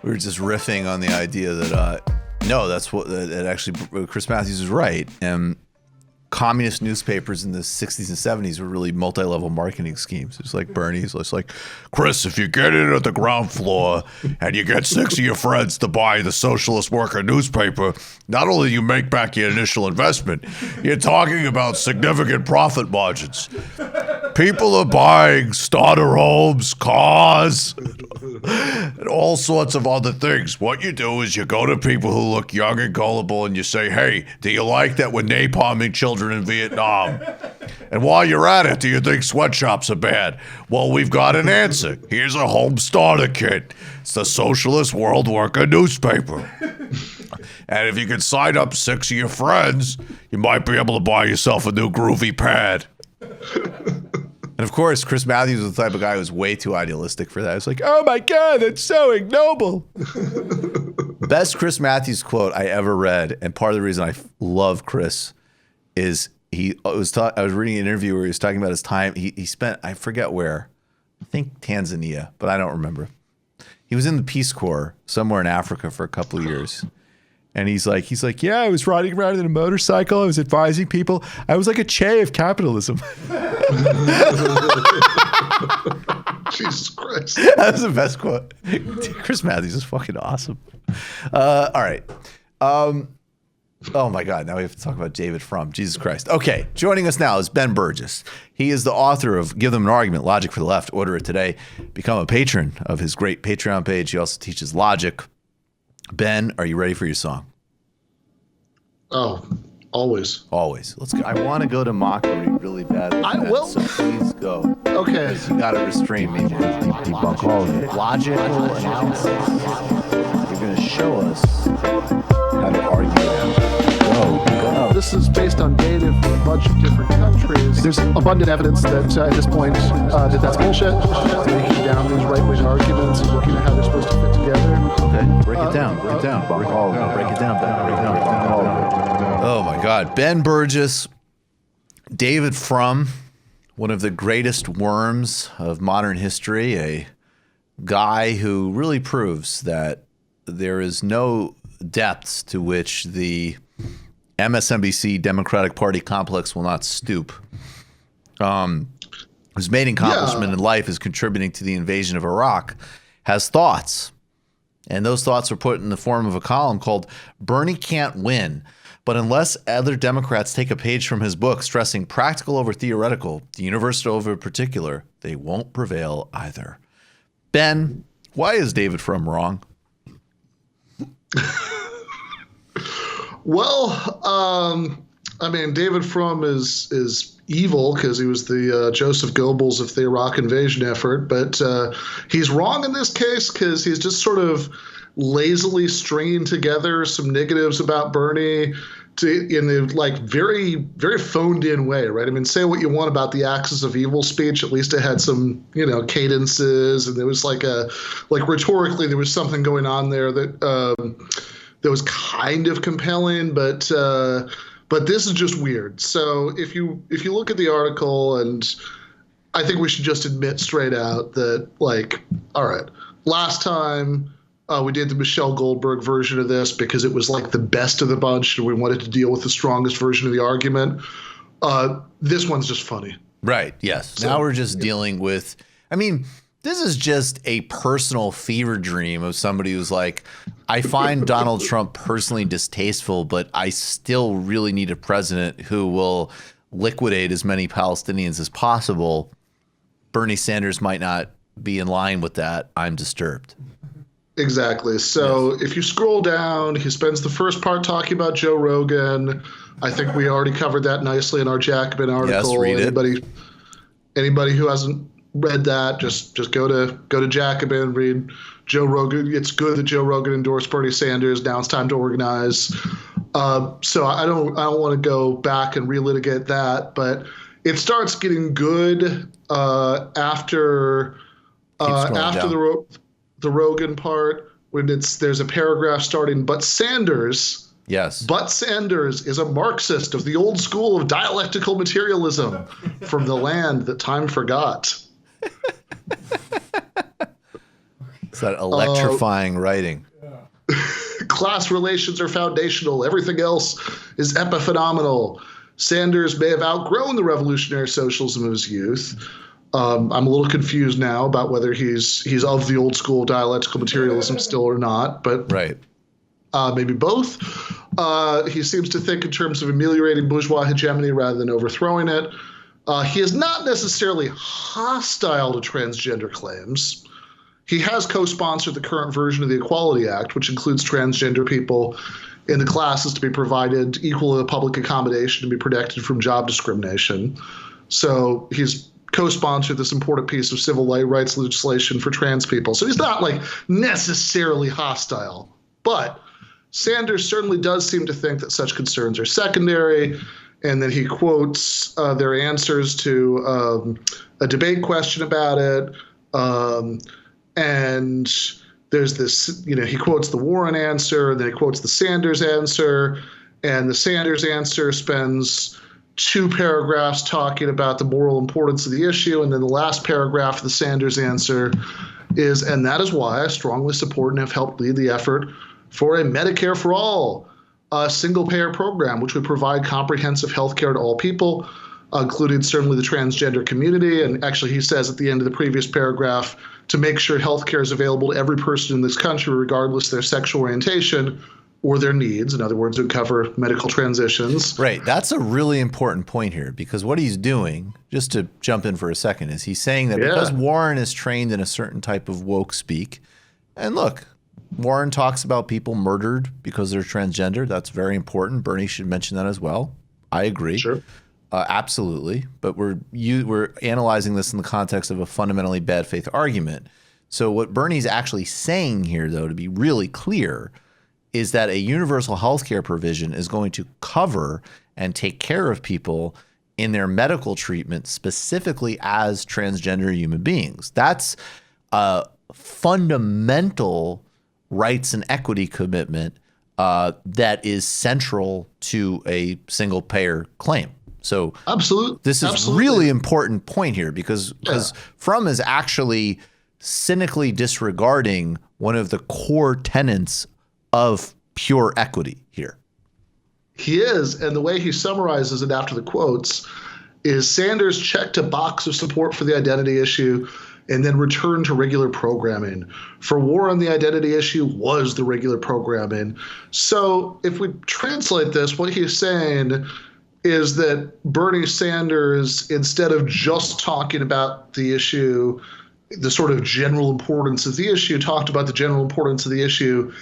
we were just riffing on the idea that no, that's what that actually Chris Matthews is right. And communist newspapers in the 60s and 70s were really multi-level marketing schemes. It's like Bernie's. It's like, Chris, if you get in at the ground floor and you get 6 of your friends to buy the Socialist Worker newspaper, not only do you make back your initial investment, you're talking about significant profit margins. People are buying starter homes, cars, and all sorts of other things. What you do is you go to people who look young and gullible and you say, hey, do you like that we're napalming children in Vietnam? And while you're at it, do you think sweatshops are bad? Well, we've got an answer. Here's a home starter kit. It's the Socialist World Worker newspaper. And if you can sign up 6 of your friends, you might be able to buy yourself a new groovy pad. And of course, Chris Matthews was the type of guy who was way too idealistic for that. It's like, oh my God, that's so ignoble. Best Chris Matthews quote I ever read, and part of the reason I love Chris is I was reading an interview where he was talking about his time. He spent, I forget where, I think Tanzania, but I don't remember. He was in the Peace Corps somewhere in Africa for a couple of years. And he's like, yeah, I was riding around in a motorcycle. I was advising people. I was like a Che of capitalism. Jesus Christ. That was the best quote. Chris Matthews is fucking awesome. All right. Oh my God, now we have to talk about David Frum. Jesus Christ. Okay, joining us now is Ben Burgess. He is the author of Give Them an Argument, Logic for the Left. Order it today. Become a patron of his great Patreon page. He also teaches logic. Ben, are you ready for your song? Oh, always. Always. Let's go. I want to go to mockery really badly. I will. So please go. Okay. You got to restrain me. Debunk all of it. Logical analysis. You're going to show us how to argue that. Go. This is based on data from a bunch of different countries. There's abundant evidence that at this point that that's bullshit. Breaking down these right-wing arguments and looking at how they're supposed to fit together. Okay, break it down. Break it down. Break it down. Oh my God, Ben Burgess, David Frum, one of the greatest worms of modern history, a guy who really proves that there is no depths to which the MSNBC Democratic Party complex will not stoop. Whose main accomplishment in life is contributing to the invasion of Iraq, has thoughts. And those thoughts are put in the form of a column called Bernie Can't Win. But unless other Democrats take a page from his book stressing practical over theoretical, the universal over particular, they won't prevail either. Ben, why is David Frum wrong? Well, I mean, David Frum is evil because he was the Joseph Goebbels of the Iraq invasion effort, but he's wrong in this case because he's just sort of lazily stringing together some negatives about Bernie in the like very, very phoned in way, right? I mean, say what you want about the Axis of Evil speech, at least it had some, cadences, and there was like rhetorically there was something going on there that was kind of compelling, but this is just weird. So if you look at the article, and I think we should just admit straight out that, like, all right, last time we did the Michelle Goldberg version of this because it was like the best of the bunch and we wanted to deal with the strongest version of the argument. This one's just funny. Right, yes. So, now we're just dealing with, I mean, this is just a personal fever dream of somebody who's like, I find Donald Trump personally distasteful, but I still really need a president who will liquidate as many Palestinians as possible. Bernie Sanders might not be in line with that. I'm disturbed. Exactly. So if you scroll down, he spends the first part talking about Joe Rogan. I think we already covered that nicely in our Jacobin article. Yes, read it. Anybody who hasn't read that, just go to Jacobin, read Joe Rogan. It's good that Joe Rogan endorsed Bernie Sanders. Now it's time to organize. So I don't want to go back and relitigate that, but it starts getting good after the Rogan part, when there's a paragraph starting, but Sanders. Yes. But Sanders is a Marxist of the old school of dialectical materialism from the land that time forgot. It's that electrifying writing. Class relations are foundational. Everything else is epiphenomenal. Sanders may have outgrown the revolutionary socialism of his youth. I'm a little confused now about whether he's of the old school dialectical materialism still or not, but right. Maybe both. He seems to think in terms of ameliorating bourgeois hegemony rather than overthrowing it. He is not necessarily hostile to transgender claims. He has co-sponsored the current version of the Equality Act, which includes transgender people in the classes to be provided equal public accommodation to be protected from job discrimination. So he's co-sponsored this important piece of civil rights legislation for trans people. So he's not like necessarily hostile, but Sanders certainly does seem to think that such concerns are secondary, and then he quotes their answers to a debate question about it. And there's this, he quotes the Warren answer, and then he quotes the Sanders answer, and the Sanders answer spends 2 paragraphs talking about the moral importance of the issue, and then the last paragraph of the Sanders answer is, and that is why I strongly support and have helped lead the effort for a Medicare for all, a single-payer program which would provide comprehensive health care to all people, including certainly the transgender community. And actually, he says at the end of the previous paragraph, to make sure health care is available to every person in this country, regardless of their sexual orientation or their needs. In other words, it would cover medical transitions. Right. That's a really important point here, because what he's doing, just to jump in for a second, is he's saying that because Warren is trained in a certain type of woke speak, and look, Warren talks about people murdered because they're transgender. That's very important. Bernie should mention that as well. I agree. Sure. Absolutely. But we're analyzing this in the context of a fundamentally bad faith argument. So what Bernie's actually saying here, though, to be really clear, is that a universal health care provision is going to cover and take care of people in their medical treatment, specifically as transgender human beings. That's a fundamental rights and equity commitment that is central to a single payer claim. So this is a really important point here, because Frum is actually cynically disregarding one of the core tenets of pure equity here. He is, and the way he summarizes it after the quotes is Sanders checked a box of support for the identity issue and then returned to regular programming. For Warren, the identity issue was the regular programming. So if we translate this, what he's saying is that Bernie Sanders, instead of just talking about the issue, the sort of general importance of the issue, talked about the general importance of the issue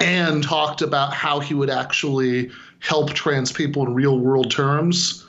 and talked about how he would actually help trans people in real world terms,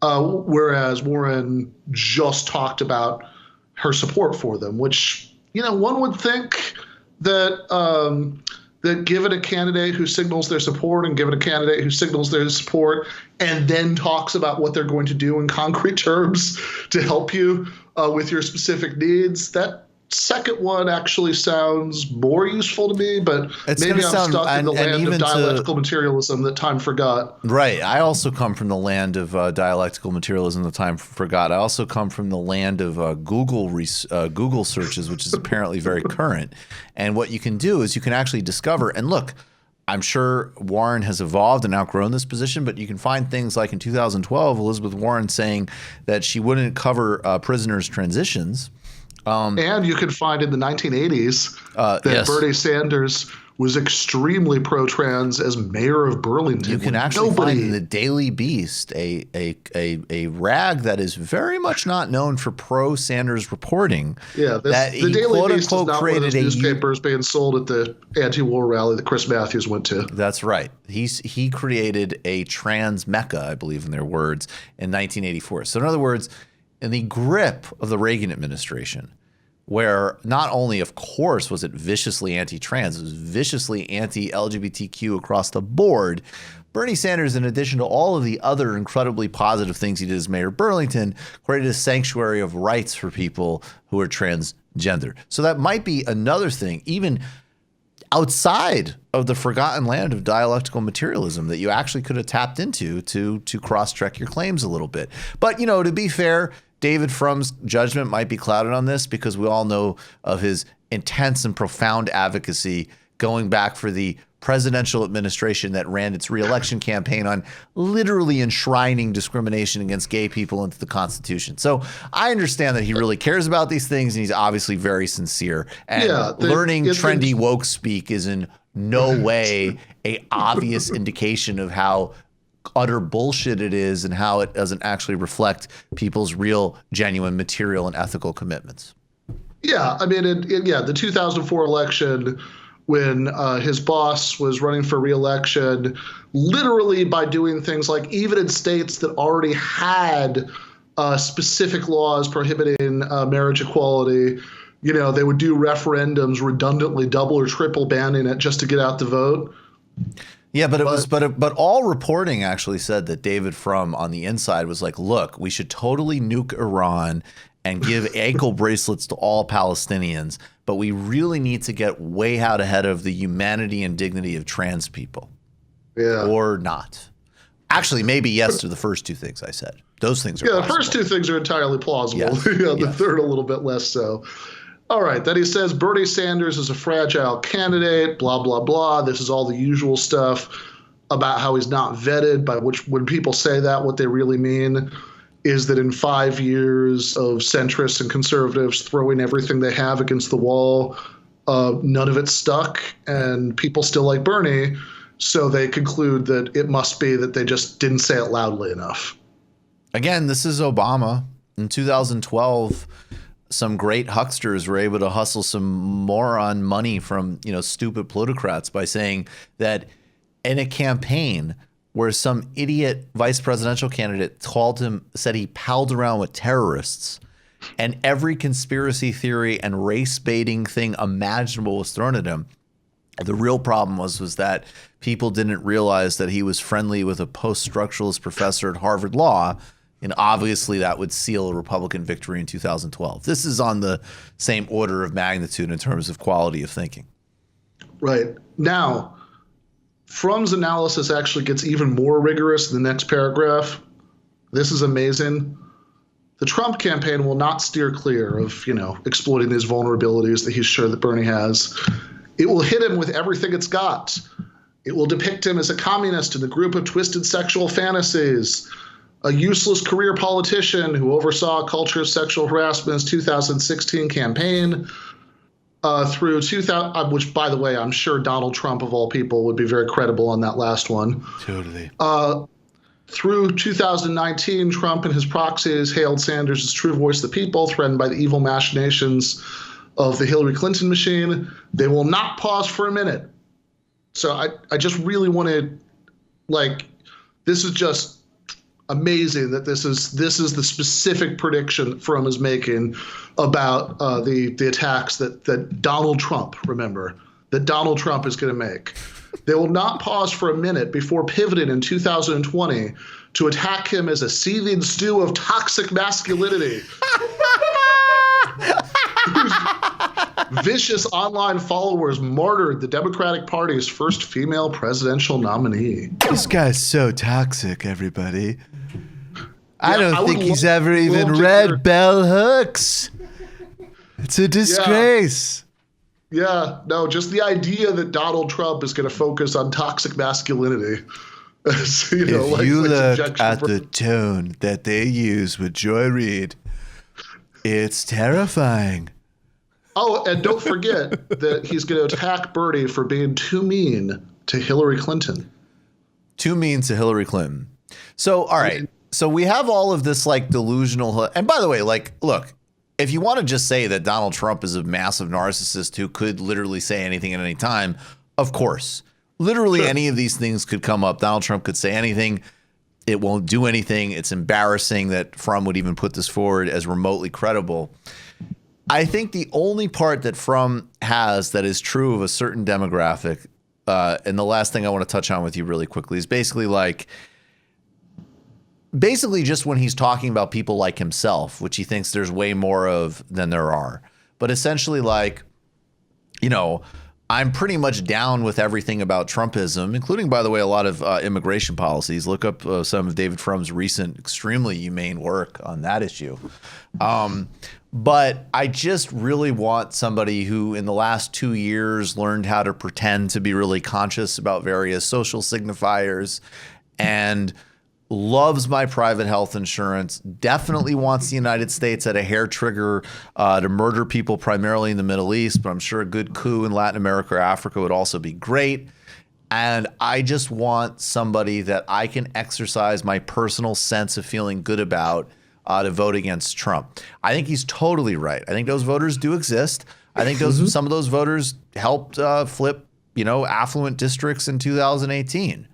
whereas Warren just talked about her support for them, which, one would think that that given a candidate who signals their support and given a candidate who signals their support and then talks about what they're going to do in concrete terms to help you with your specific needs, that second one actually sounds more useful to me, but maybe I'm stuck in the land of dialectical materialism that time forgot. Right. I also come from the land of dialectical materialism that time forgot. I also come from the land of Google searches, which is apparently very current. And what you can do is you can actually discover, and look, I'm sure Warren has evolved and outgrown this position, but you can find things like in 2012, Elizabeth Warren saying that she wouldn't cover prisoners' transitions. And you can find in the 1980s that Bernie Sanders was extremely pro-trans as mayor of Burlington. You can actually find in the Daily Beast a rag that is very much not known for pro-Sanders reporting. Yeah, the Daily Beast is not one of those newspapers being sold at the anti-war rally that Chris Matthews went to. That's right. He created a trans mecca, I believe in their words, in 1984. So in other words, in the grip of the Reagan administration, where not only, of course, was it viciously anti-trans, it was viciously anti-LGBTQ across the board, Bernie Sanders, in addition to all of the other incredibly positive things he did as mayor of Burlington, created a sanctuary of rights for people who are transgender. So that might be another thing, even outside of the forgotten land of dialectical materialism, that you actually could have tapped into to cross-check your claims a little bit. But, to be fair, David Frum's judgment might be clouded on this because we all know of his intense and profound advocacy going back for the presidential administration that ran its reelection campaign on literally enshrining discrimination against gay people into the Constitution. So I understand that he really cares about these things, and he's obviously very sincere. And learning trendy woke speak is in no way a obvious indication of how utter bullshit it is and how it doesn't actually reflect people's real, genuine material and ethical commitments. Yeah, I mean, the 2004 election, when his boss was running for re-election, literally by doing things like, even in states that already had specific laws prohibiting marriage equality, they would do referendums redundantly double or triple banning it just to get out the vote. Yeah, but all reporting actually said that David Frum on the inside was like, look, we should totally nuke Iran and give ankle bracelets to all Palestinians, but we really need to get way out ahead of the humanity and dignity of trans people. Yeah. Or not. Actually, maybe yes to the first two things I said. Those things are plausible. The first two things are entirely plausible. Yes. The third a little bit less so. All right. Then he says Bernie Sanders is a fragile candidate, blah, blah, blah. This is all the usual stuff about how he's not vetted, by which when people say that, what they really mean is that in 5 years of centrists and conservatives throwing everything they have against the wall, none of it stuck, and people still like Bernie. So they conclude that it must be that they just didn't say it loudly enough. Again, this is Obama. In 2012, some great hucksters were able to hustle some moron money from, stupid plutocrats by saying that in a campaign where some idiot vice presidential candidate said he palled around with terrorists, and every conspiracy theory and race baiting thing imaginable was thrown at him. The real problem was that people didn't realize that he was friendly with a post-structuralist professor at Harvard Law, and obviously that would seal a Republican victory in 2012. This is on the same order of magnitude in terms of quality of thinking. Right. Now, Frum's analysis actually gets even more rigorous in the next paragraph. This is amazing. The Trump campaign will not steer clear of, exploiting these vulnerabilities that he's sure that Bernie has. It will hit him with everything it's got. It will depict him as a communist in the group of twisted sexual fantasies, a useless career politician who oversaw a culture of sexual harassment's 2016 campaign, through 2000, which, by the way, I'm sure Donald Trump, of all people, would be very credible on that last one. Totally. Through 2019, Trump and his proxies hailed Sanders as true voice of the people, threatened by the evil machinations of the Hillary Clinton machine. They will not pause for a minute. So I just really want to, this is just amazing that this is the specific prediction Frum is making about the attacks that Donald Trump, remember, that Donald Trump is going to make. They will not pause for a minute before pivoting in 2020 to attack him as a seething stew of toxic masculinity. Vicious online followers martyred the Democratic Party's first female presidential nominee. This guy's so toxic, everybody. I don't think he's ever even read Bell Hooks. It's a disgrace. Yeah, no, just the idea that Donald Trump is going to focus on toxic masculinity. If you look at the tone that they use with Joy Reid, it's terrifying. Oh, and don't forget that he's going to attack Bernie for being too mean to Hillary Clinton. Too mean to Hillary Clinton. So, all right. So we have all of this delusional. And by the way, look, if you want to just say that Donald Trump is a massive narcissist who could literally say anything at any time, of course, literally any of these things could come up. Donald Trump could say anything. It won't do anything. It's embarrassing that Frum would even put this forward as remotely credible. I think the only part that Frum has that is true of a certain demographic, and the last thing I want to touch on with you really quickly is basically just when he's talking about people like himself, which he thinks there's way more of than there are. But essentially I'm pretty much down with everything about Trumpism, including, by the way, a lot of immigration policies. Look up some of David Frum's recent extremely humane work on that issue. But I just really want somebody who in the last 2 years learned how to pretend to be really conscious about various social signifiers and loves my private health insurance, definitely wants the United States at a hair trigger to murder people primarily in the Middle East, but I'm sure a good coup in Latin America or Africa would also be great. And I just want somebody that I can exercise my personal sense of feeling good about to vote against Trump. I think he's totally right. I think those voters do exist. I think some of those voters helped flip, affluent districts in 2018.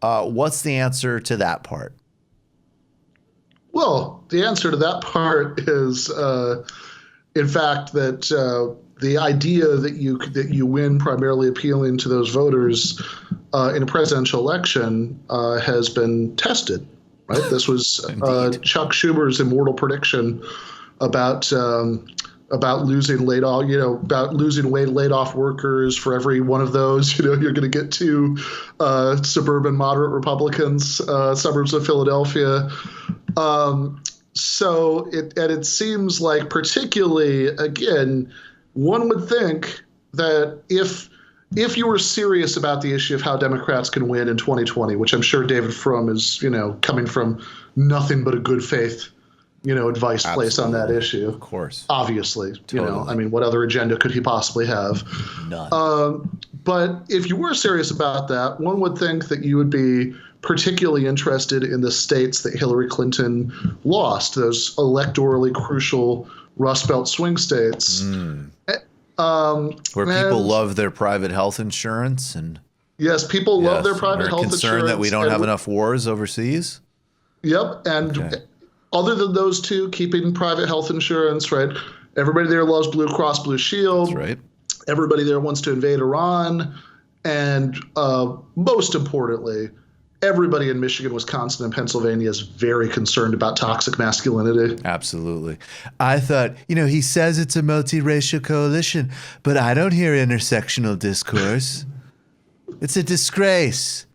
What's the answer to that part? Well, the answer to that part is, in fact, that the idea that you win primarily appealing to those voters in a presidential election has been tested. Right? This was Chuck Schumer's immortal prediction about losing laid off workers. For every one of those, you're going to get 2 suburban moderate Republicans, suburbs of Philadelphia. So it seems like, particularly, again, one would think that if you were serious about the issue of how Democrats can win in 2020, which I'm sure David Frum is, coming from nothing but a good faith, advice placed on that issue. Of course. Obviously, Totally. what other agenda could he possibly have? None. But if you were serious about that, one would think that you would be particularly interested in the states that Hillary Clinton lost, those electorally crucial Rust Belt swing states. Where people love their private health insurance and yes, people love their private health insurance. Concerned that we don't have enough wars overseas. Yep, and other than those 2, keeping private health insurance, right? Everybody there loves Blue Cross Blue Shield. That's right. Everybody there wants to invade Iran, and most importantly, everybody in Michigan, Wisconsin, and Pennsylvania is very concerned about toxic masculinity. Absolutely. I thought, he says it's a multiracial coalition, but I don't hear intersectional discourse. It's a disgrace.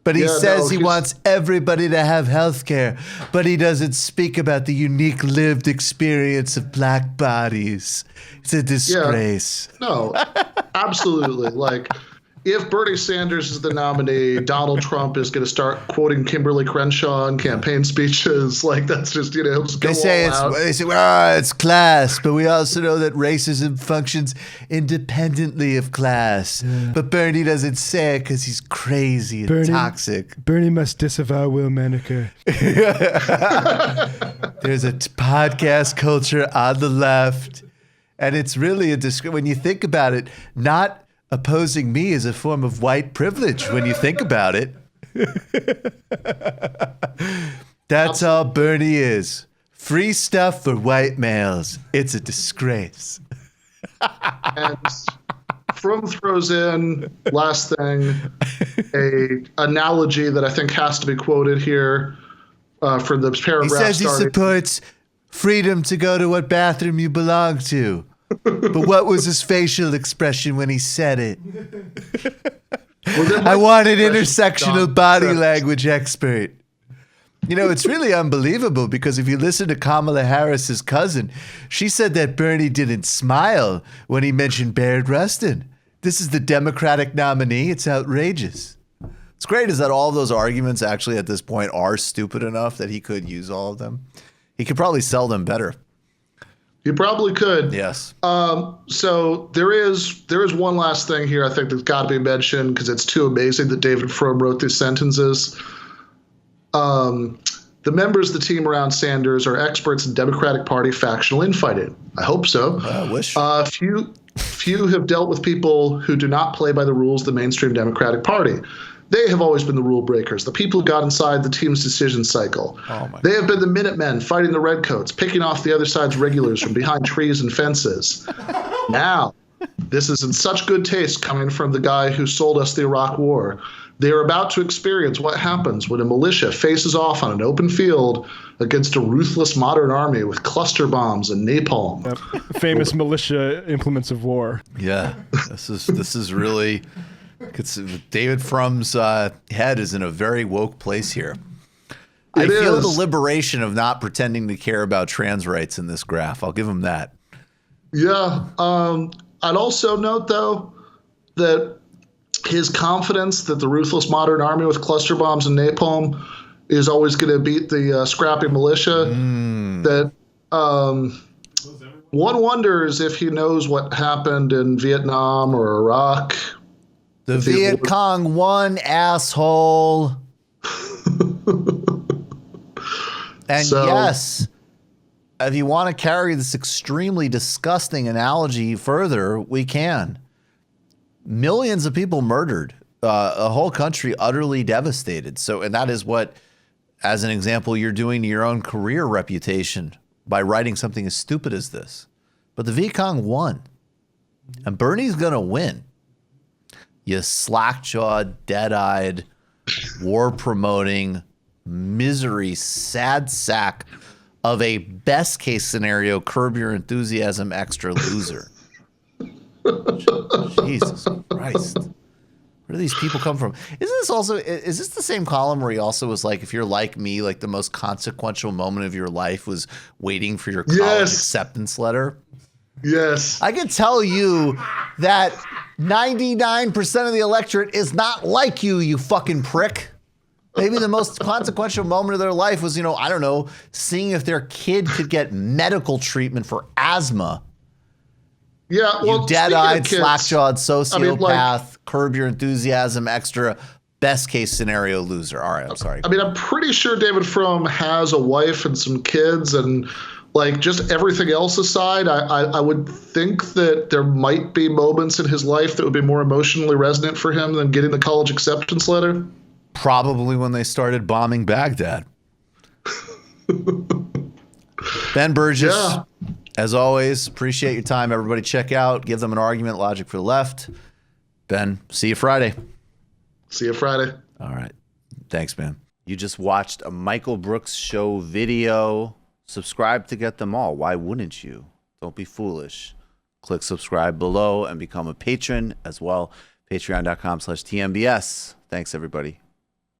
But he says he wants everybody to have health care, but he doesn't speak about the unique lived experience of black bodies. It's a disgrace. Yeah, no, absolutely. If Bernie Sanders is the nominee, Donald Trump is going to start quoting Kimberly Crenshaw in campaign speeches. That's just, he'll just go They say it's class, but we also know that racism functions independently of class. Yeah. But Bernie doesn't say it because he's crazy and toxic. Bernie must disavow Will Maneker. There's a podcast culture on the left, and it's really when you think about it, not opposing me is a form of white privilege when you think about it. That's all Bernie is. Free stuff for white males. It's a disgrace. And Frum throws in, last thing, a analogy that I think has to be quoted here from the paragraph. He says he supports freedom to go to what bathroom you belong to. But what was his facial expression when he said it? I want an intersectional body language expert. It's really unbelievable because if you listen to Kamala Harris's cousin, she said that Bernie didn't smile when he mentioned Bayard Rustin. This is the Democratic nominee. It's outrageous. What's great is that all of those arguments actually at this point are stupid enough that he could use all of them. He could probably sell them better. You probably could. Yes. So there is one last thing here I think that's got to be mentioned because it's too amazing that David Frum wrote these sentences. The members of the team around Sanders are experts in Democratic Party factional infighting. I hope so. I wish. Few have dealt with people who do not play by the rules of the mainstream Democratic Party. They have always been the rule breakers, the people who got inside the team's decision cycle. They have been the Minutemen fighting the Redcoats, picking off the other side's regulars from behind trees and fences. Now, this is in such good taste coming from the guy who sold us the Iraq War. They are about to experience what happens when a militia faces off on an open field against a ruthless modern army with cluster bombs and napalm. Yep. Famous militia implements of war. Yeah, this is really. David Frum's head is in a very woke place here. I feel the liberation of not pretending to care about trans rights in this graph. I'll give him that. Yeah. I'd also note, though, that his confidence that the ruthless modern army with cluster bombs and napalm is always going to beat the scrappy militia, that one wonders if he knows what happened in Vietnam or Iraq. The Viet Cong won, asshole. And So- yes, if you want to carry this extremely disgusting analogy further, we can. Millions of people murdered, a whole country utterly devastated. So, and that is what, as an example, you're doing to your own career reputation by writing something as stupid as this. But the Viet Cong won, and Bernie's going to win. You slack-jawed, dead-eyed, war-promoting, misery, sad sack of a best-case scenario, Curb Your Enthusiasm extra loser. Jesus Christ. Where do these people come from? Is this the same column where he also was like, if you're like me, like the most consequential moment of your life was waiting for your college acceptance letter? Yes. I can tell you that 99% of the electorate is not like you, you fucking prick. Maybe the most consequential moment of their life was, I don't know, seeing if their kid could get medical treatment for asthma. Yeah, well, you dead-eyed, slack-jawed sociopath, Curb Your Enthusiasm extra, best-case scenario loser. All right, I'm sorry. I'm pretty sure David Frum has a wife and some kids, and just everything else aside, I would think that there might be moments in his life that would be more emotionally resonant for him than getting the college acceptance letter. Probably when they started bombing Baghdad. Ben Burgess, as always, appreciate your time. Everybody check out, give them an argument, Logic for the Left. Ben, see you Friday. See you Friday. All right. Thanks, man. You just watched a Michael Brooks show video. Subscribe to get them all. Why wouldn't you? Don't be foolish. Click subscribe below and become a patron as well. Patreon.com/TMBS. Thanks, everybody.